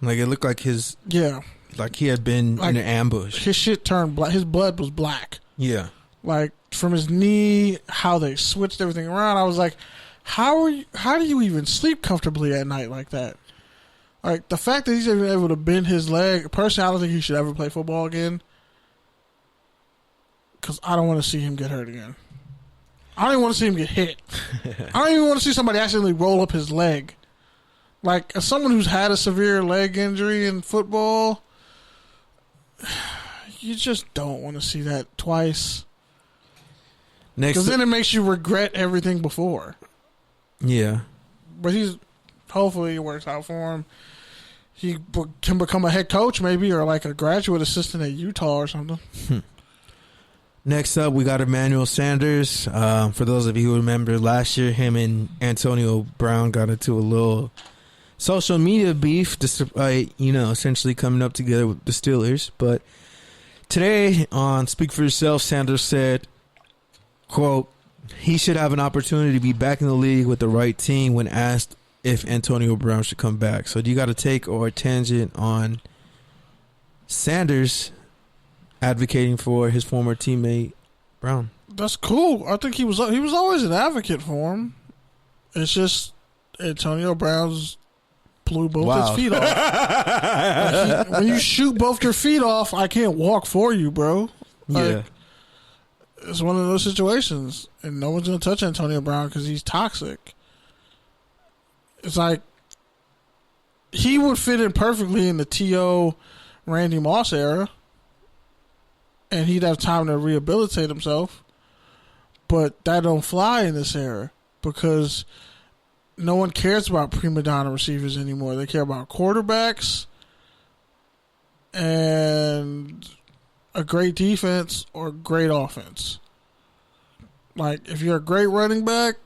Like it looked like his like he had been in an ambush. His shit turned black. His blood was black. Yeah. Like from his knee, how they switched everything around. I was like, how do you even sleep comfortably at night like that? Like the fact that he's even able to bend his leg. Personally, I don't think he should ever play football again. Because I don't want to see him get hurt again. I don't even want to see him get hit. I don't even want to see somebody accidentally roll up his leg. Like, as someone who's had a severe leg injury in football, you just don't want to see that twice. Because then it makes you regret everything before. Yeah. But hopefully it works out for him. He can become a head coach maybe, or like a graduate assistant at Utah or something. Next up, we got Emmanuel Sanders. For those of you who remember, last year, him and Antonio Brown got into a little social media beef, despite, essentially coming up together with the Steelers. But today, on Speak for Yourself, Sanders said, quote, he should have an opportunity to be back in the league with the right team when asked if Antonio Brown should come back. So do you got a take or a tangent on Sanders advocating for his former teammate Brown? That's cool. I think he was always an advocate for him. It's just Antonio Brown's blew both his feet off. When you shoot both your feet off, I can't walk for you, bro. Like, it's one of those situations, and no one's gonna touch Antonio Brown because he's toxic. It's like he would fit in perfectly in the T.O. Randy Moss era. And he'd have time to rehabilitate himself. But that don't fly in this era because no one cares about prima donna receivers anymore. They care about quarterbacks and a great defense or great offense. Like, if you're a great running back,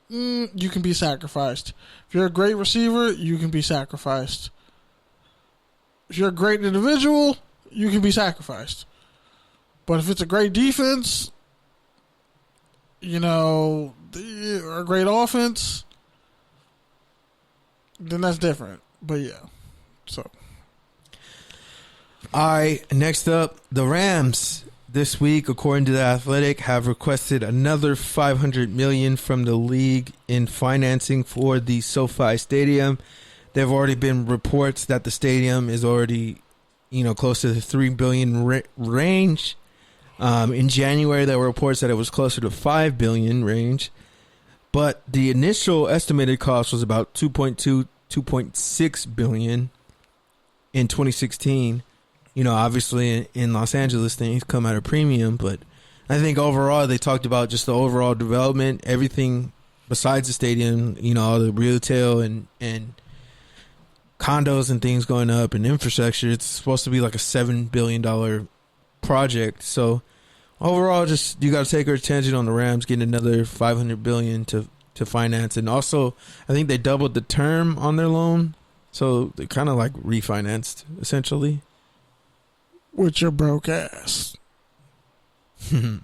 you can be sacrificed. If you're a great receiver, you can be sacrificed. If you're a great individual, you can be sacrificed. But if it's a great defense, or a great offense, then that's different. But yeah, so. All right, next up, the Rams this week, according to The Athletic, have requested another $500 million from the league in financing for the SoFi Stadium. There have already been reports that the stadium is already, close to the $3 billion range. In January, there were reports that it was closer to $5 billion range, but the initial estimated cost was about $2.6 billion in 2016. Obviously in Los Angeles, things come at a premium, but I think overall they talked about just the overall development, everything besides the stadium, all the retail and condos and things going up and infrastructure. It's supposed to be like a $7 billion project. So overall, just you got to take our attention on the Rams getting another $500 billion to finance, and also I think they doubled the term on their loan, so they kind of like refinanced essentially. With your broke ass.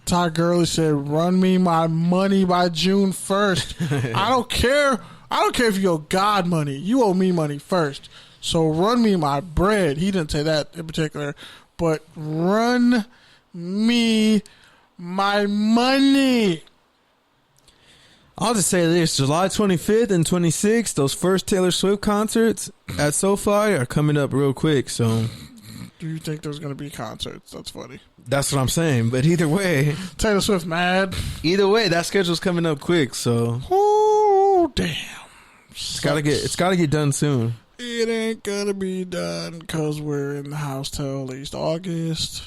Todd Gurley said, "Run me my money by June 1st. I don't care. I don't care if you owe God money. You owe me money first. So run me my bread." He didn't say that in particular. But run me my money. I'll just say this. July 25th and 26th, those first Taylor Swift concerts at SoFi are coming up real quick. So, do you think there's going to be concerts? That's funny. That's what I'm saying. But either way. Taylor Swift mad. Either way, that schedule's coming up quick. So. Oh, damn. It's got to get done soon. It ain't gonna be done because we're in the house till at least August.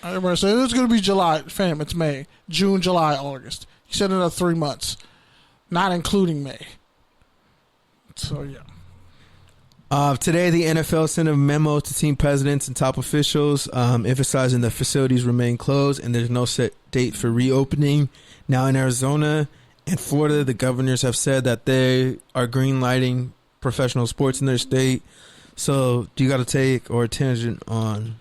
Everybody said it's gonna be July. Fam, it's May. June, July, August. He said another 3 months. Not including May. So, yeah. Today, the NFL sent a memo to team presidents and top officials emphasizing the facilities remain closed and there's no set date for reopening. Now in Arizona and Florida, the governors have said that they are green-lighting professional sports in their state. So, do you got a take or a tangent on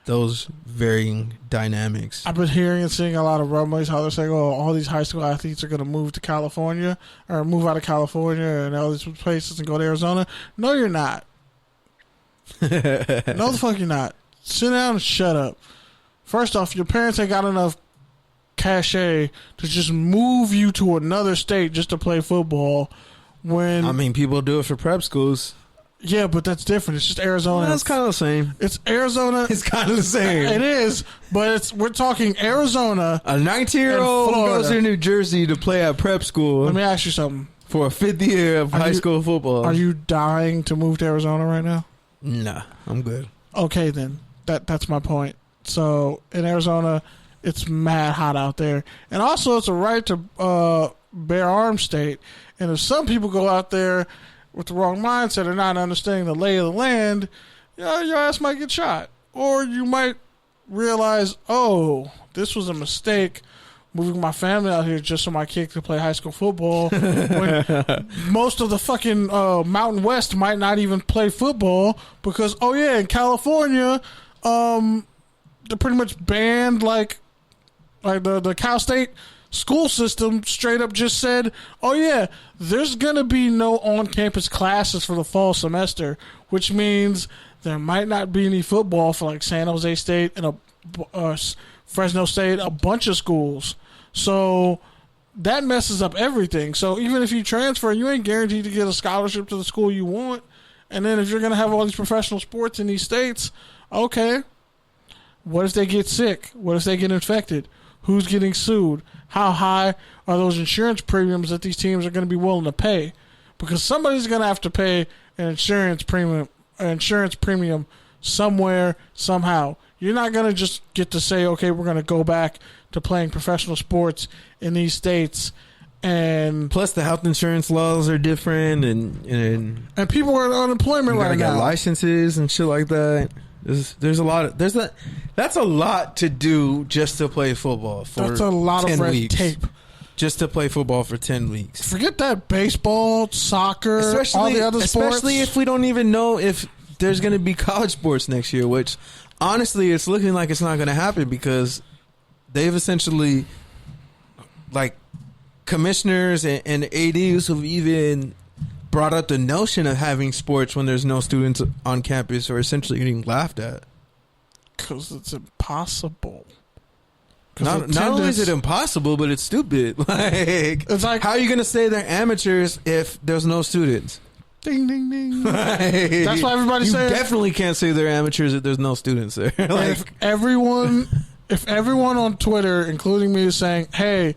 those varying dynamics. I've been hearing and seeing a lot of rumblings how they're saying, "Oh, all these high school athletes are going to move to California or move out of California and all these places and go to Arizona." No, you're not. No, the fuck you're not. Sit down and shut up. First off, your parents ain't got enough cachet to just move you to another state just to play football. When I mean, people do it for prep schools. Yeah, but that's different. It's just Arizona. That's kind of the same. It's Arizona. It's kind of the same. It is, but we're talking Arizona. A 19-year-old goes to New Jersey to play at prep school. Let me ask you something. For a fifth year of high school football. Are you dying to move to Arizona right now? Nah, I'm good. Okay, then. That's my point. So, in Arizona, it's mad hot out there. And also, it's a right to bear arms state. And if some people go out there with the wrong mindset or not understanding the lay of the land, your ass might get shot. Or you might realize, oh, this was a mistake moving my family out here just so my kid could play high school football when most of the fucking Mountain West might not even play football because, oh yeah, in California, they're pretty much banned like the Cal State school system straight up just said, oh yeah, there's going to be no on-campus classes for the fall semester, which means there might not be any football for like San Jose State and Fresno State, a bunch of schools. So that messes up everything. So even if you transfer, you ain't guaranteed to get a scholarship to the school you want. And then if you're going to have all these professional sports in these states, okay, what if they get sick? What if they get infected? Who's getting sued? How high are those insurance premiums that these teams are going to be willing to pay? Because somebody's going to have to pay an insurance premium somewhere, somehow. You're not going to just get to say, okay, we're going to go back to playing professional sports in these states. And plus, the health insurance laws are different, and people are on unemployment right now. Got licenses and shit like that. There's a lot of that's a lot to do just to play football for that's a lot of red weeks. Tape just to play football for 10 weeks. Forget that baseball, soccer, all the other sports. Especially if we don't even know if there's going to be college sports next year, which honestly it's looking like it's not going to happen because they've essentially like commissioners and ADs who've even brought up the notion of having sports when there's no students on campus are essentially getting laughed at. Because it's impossible. Not only is it impossible, but it's stupid. It's like, how are you going to say they're amateurs if there's no students? Ding, ding, ding. That's why everybody's saying. You definitely can't say they're amateurs if there's no students there. If everyone on Twitter, including me, is saying, hey,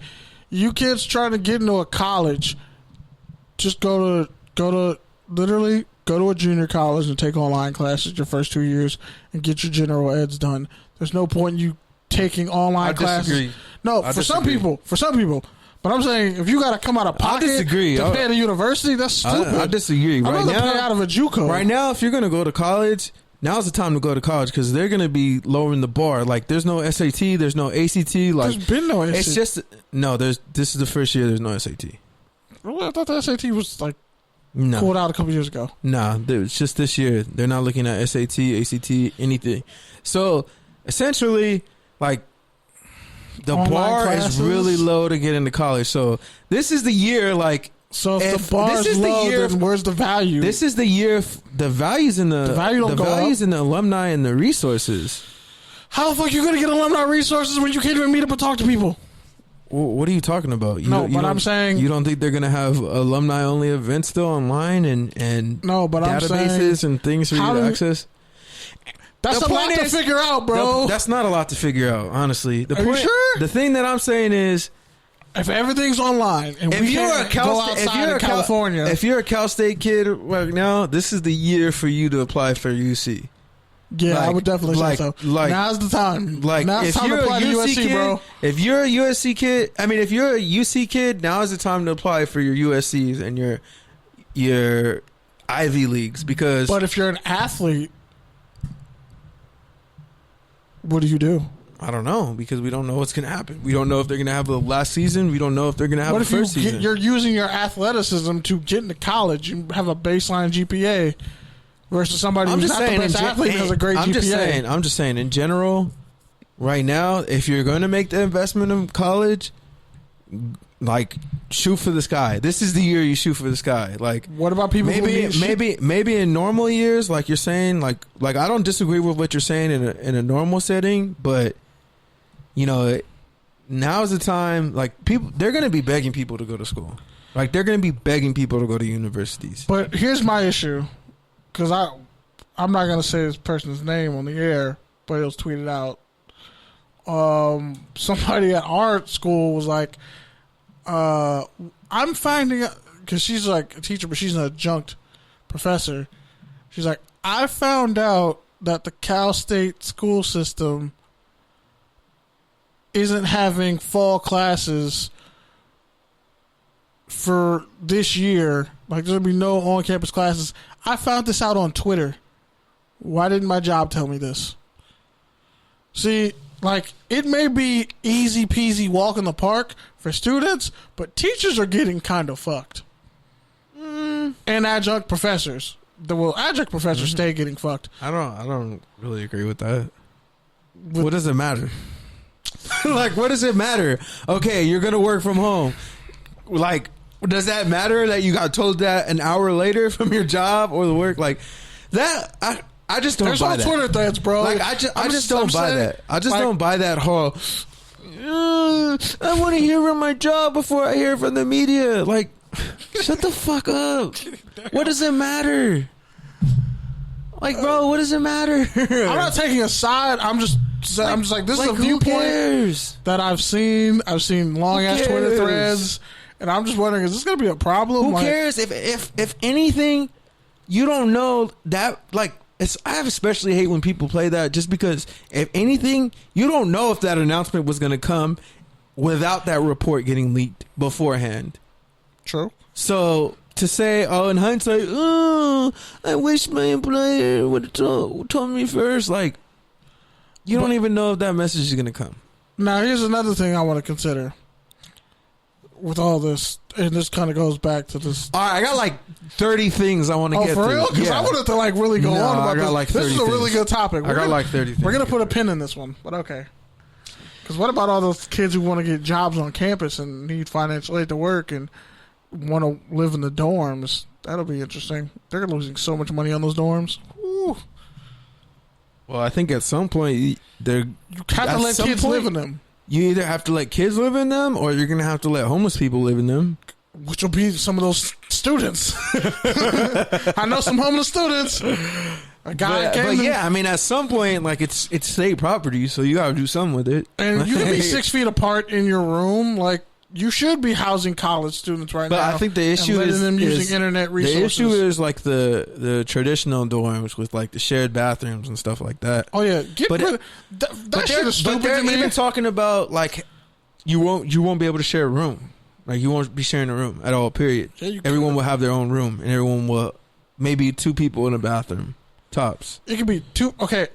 you kids trying to get into a college, just go to a junior college and take online classes your first 2 years and get your general eds done. There's no point in you taking online classes. Disagree. No, for some people. But I'm saying if you got to come out of pocket to pay at a university, that's stupid. I disagree. I'd rather pay out of a JUCO. Right now, if you're going to go to college, now's the time to go to college because they're going to be lowering the bar. Like, there's no SAT, there's no ACT. Like, there's been no SAT. It's just this is the first year there's no SAT. Really? I thought the SAT was pulled out a couple years ago. Nah, it's just this year. They're not looking at SAT, ACT, anything. So essentially, like, the online bar classes is really low to get into college. So this is the year, like. So if the bar is low, then where's the value? This is the year. The values in the values in the alumni and the resources. How the fuck are you gonna get alumni resources when you can't even meet up and talk to people? What are you talking about? I'm saying you don't think they're gonna have alumni only events still online and no, but databases and things for you to access. That's a lot to figure out, bro. That's not a lot to figure out, honestly. You sure? The thing that I'm saying is, if everything's online and we can't go outside of California, if you're a Cal State kid right now, this is the year for you to apply for UC. Yeah, I would definitely say so. Now's the time. Now's the time to apply to USC, kid, bro. If you're a USC kid, if you're a UC kid, now is the time to apply for your USCs and your Ivy Leagues because. But if you're an athlete, what do? I don't know because we don't know what's going to happen. We don't know if they're going to have the last season. We don't know if they're going to have the first season. You're using your athleticism to get into college and have a baseline GPA. versus somebody who's not the best athlete and has a great GPA. I'm just saying, in general, right now, if you're going to make the investment in college, like, shoot for the sky. This is the year you shoot for the sky. Like, what about people? Maybe in normal years, like you're saying, like I don't disagree with what you're saying in a normal setting, but you know, now's the time. Like, people, they're going to be begging people to go to school. Like, they're going to be begging people to go to universities. But here's my issue, because I'm not going to say this person's name on the air, but it was tweeted out. Somebody at our school was like, I'm finding out, because she's like a teacher, but she's an adjunct professor. She's like, I found out that the Cal State school system isn't having fall classes for this year. Like, there'll be no on-campus classes. I found this out on Twitter. Why didn't my job tell me this? See, like, it may be easy peasy walk in the park for students, but teachers are getting kind of fucked. And adjunct professors. Adjunct professors stay getting fucked. I don't really agree with that. What does it matter? Like, what does it matter? Okay, you're going to work from home. Like, does that matter that you got told that an hour later from your job or the work? Like, that, I just don't buy that. There's no Twitter threads, bro. Like, I just don't buy that. I just don't buy that whole, I want to hear from my job before I hear from the media. Like, shut the fuck up. What does it matter? Like, bro, what does it matter? I'm not taking a side. I'm just like, this is a viewpoint that I've seen. I've seen long ass Twitter threads, and I'm just wondering, is this going to be a problem? Who cares? If anything, you don't know that. Like, I especially hate when people play that, just because if anything, you don't know if that announcement was going to come without that report getting leaked beforehand. True. So to say, oh, in hindsight, oh, I wish my employer would have told me first. Like, you don't even know if that message is going to come. Now, here's another thing I want to consider with all this, and this kind of goes back to this. All right, I got like 30 things I want to get for through. Real? Because I wanted to like really go on about this. Like, this is a really good topic. I got like 30 things. We're going to put a pin in this one, but okay. Because what about all those kids who want to get jobs on campus and need financial aid to work and want to live in the dorms? That'll be interesting. They're losing so much money on those dorms. Ooh. Well, I think at some point you have to let kids live in them. You either have to let kids live in them, or you're going to have to let homeless people live in them. Which will be some of those students. I know some homeless students. A guy but yeah, I mean, at some point, like, it's state property, so you got to do something with it. And you can be 6 feet apart in your room, like. You should be housing college students right now. But I think the issue is them using internet resources. The issue is like the traditional dorms with like the shared bathrooms and stuff like that. Oh yeah, that shit is stupid. But they're even talking about like you won't be able to share a room. Like, you won't be sharing a room at all. Period. Yeah, everyone will have their own room, and everyone will maybe 2 people in a bathroom tops. It could be 2. Okay,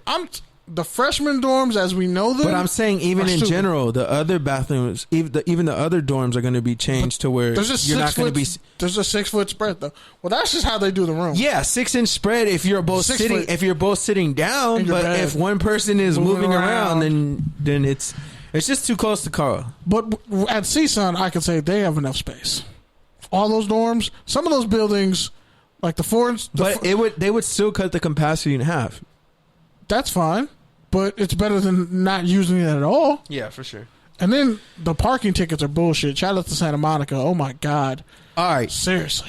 the freshman dorms as we know them. But I'm saying even in general, the other bathrooms, even the other dorms are going to be changed to where you're not going to be. There's a 6-foot spread though. Well, that's just how they do the room. Yeah, 6-inch spread if you're both sitting. If you're both sitting down, but if one person is moving around, then it's just too close to Carl. But at CSUN, I can say they have enough space. All those dorms, some of those buildings, like the fours, they would still cut the capacity in half. That's fine, but it's better than not using it at all. Yeah, for sure. And then the parking tickets are bullshit. Shout out to Santa Monica. Oh, my God. All right. Seriously.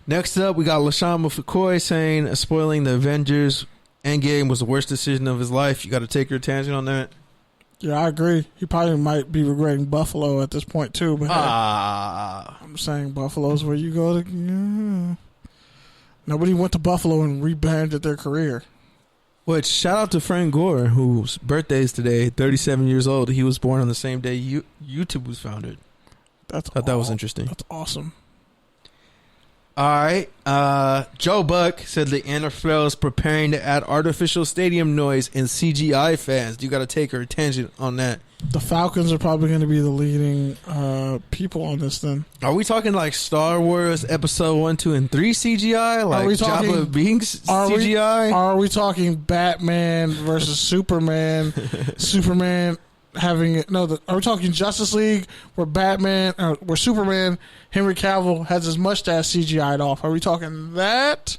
Next up, we got LeSean McCoy saying spoiling the Avengers Endgame was the worst decision of his life. You got to take your tangent on that. Yeah, I agree. He probably might be regretting Buffalo at this point, too. But I'm saying Buffalo's where you go to... Yeah. Nobody went to Buffalo and rebranded their career. Which, shout out to Frank Gore, whose birthday is today, 37 years old. He was born on the same day YouTube was founded. Thought that was interesting. That's awesome. All right. Joe Buck said the NFL is preparing to add artificial stadium noise and CGI fans. You got to take her attention on that. The Falcons are probably going to be the leading people on this. Then are we talking like Star Wars Episode 1, 2, and 3 CGI? Like Jabba Binks CGI? Are we talking Batman versus Superman? Superman having are we talking Justice League where where Superman Henry Cavill has his mustache CGI'd off? Are we talking that,